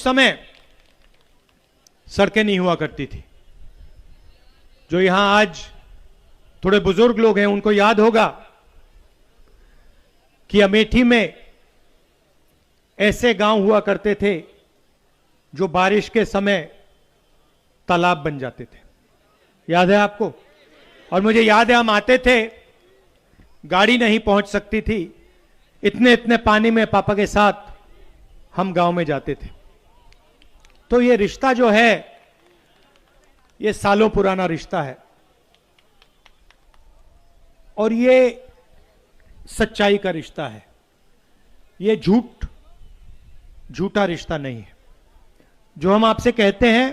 समय सड़कें नहीं हुआ करती थी। जो यहां आज थोड़े बुजुर्ग लोग हैं उनको याद होगा कि अमेठी में ऐसे गांव हुआ करते थे जो बारिश के समय तालाब बन जाते थे। याद है आपको? और मुझे याद है हम आते थे, गाड़ी नहीं पहुंच सकती थी, इतने इतने पानी में पापा के साथ हम गांव में जाते थे। तो ये रिश्ता जो है ये सालों पुराना रिश्ता है और ये सच्चाई का रिश्ता है। ये झूठा रिश्ता नहीं है। जो हम आपसे कहते हैं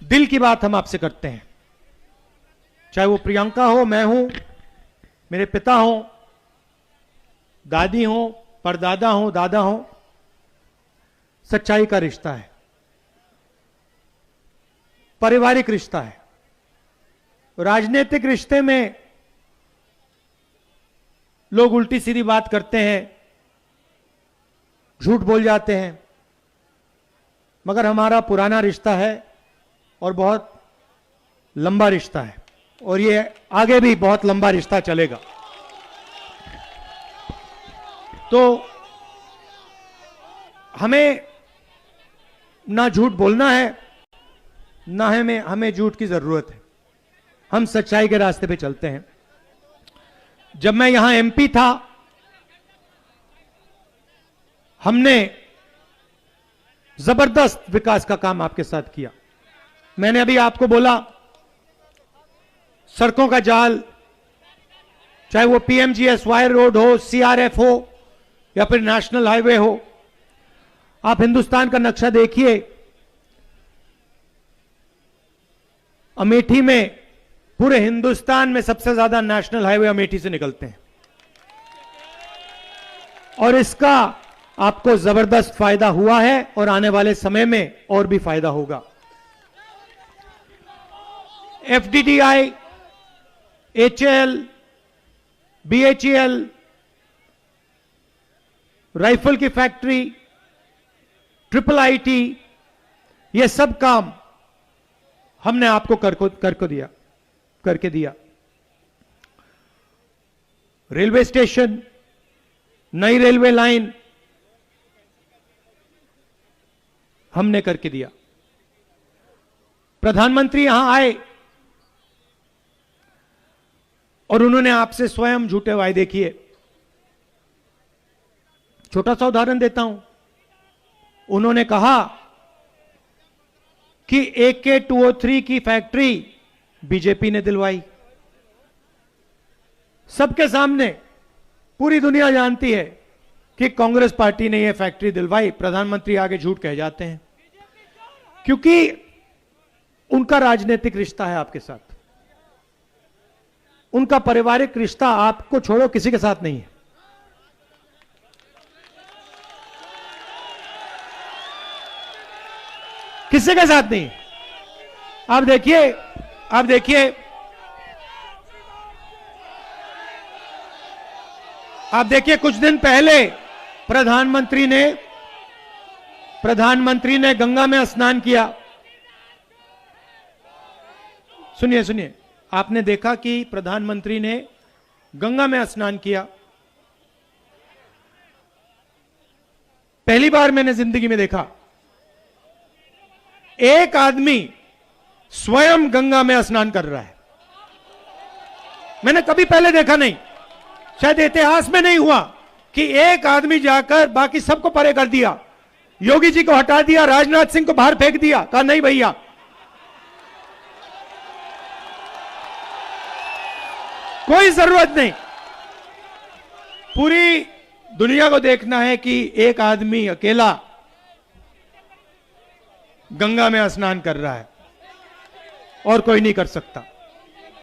दिल की बात हम आपसे करते हैं, चाहे वो प्रियंका हो, मैं हूं, मेरे पिता हो, दादी हो, परदादा हो, दादा हो। सच्चाई का रिश्ता है, पारिवारिक रिश्ता है। राजनीतिक रिश्ते में लोग उल्टी सीधी बात करते हैं, झूठ बोल जाते हैं, मगर हमारा पुराना रिश्ता है और बहुत लंबा रिश्ता है और ये आगे भी बहुत लंबा रिश्ता चलेगा। तो हमें ना झूठ बोलना है, ना हमें झूठ की जरूरत है। हम सच्चाई के रास्ते पे चलते हैं। जब मैं यहां एमपी था, हमने जबरदस्त विकास का काम आपके साथ किया। मैंने अभी आपको बोला, सड़कों का जाल, चाहे वो पीएमजीएसवाई रोड हो, सीआरएफ हो या फिर नेशनल हाईवे हो। आप हिंदुस्तान का नक्शा देखिए, अमेठी में, पूरे हिंदुस्तान में सबसे ज्यादा नेशनल हाईवे अमेठी से निकलते हैं और इसका आपको जबरदस्त फायदा हुआ है और आने वाले समय में और भी फायदा होगा। एफडीडीआई, एचएएल, बीएचईएल, राइफल की फैक्ट्री, ट्रिपल आईटी, ये सब काम हमने आपको करके दिया। रेलवे स्टेशन, नई रेलवे लाइन हमने करके दिया। प्रधानमंत्री यहां आए और उन्होंने आपसे स्वयं झूठे वायदे किए। छोटा सा उदाहरण देता हूं। उन्होंने कहा कि AK-203 की फैक्ट्री बीजेपी ने दिलवाई। सबके सामने पूरी दुनिया जानती है कि कांग्रेस पार्टी ने यह फैक्ट्री दिलवाई। प्रधानमंत्री आगे झूठ कह जाते हैं क्योंकि उनका राजनीतिक रिश्ता है आपके साथ, उनका पारिवारिक रिश्ता आपको छोड़ो किसी के साथ नहीं है। किसी के साथ नहीं। आप देखिए कुछ दिन पहले प्रधानमंत्री ने गंगा में स्नान किया। सुनिए, आपने देखा कि प्रधानमंत्री ने गंगा में स्नान किया। पहली बार मैंने जिंदगी में देखा एक आदमी स्वयं गंगा में स्नान कर रहा है। मैंने कभी पहले देखा नहीं, शायद इतिहास में नहीं हुआ कि एक आदमी जाकर बाकी सबको परे कर दिया। योगी जी को हटा दिया, राजनाथ सिंह को बाहर फेंक दिया, कहा नहीं भैया, कोई जरूरत नहीं। पूरी दुनिया को देखना है कि एक आदमी अकेला गंगा में स्नान कर रहा है और कोई नहीं कर सकता।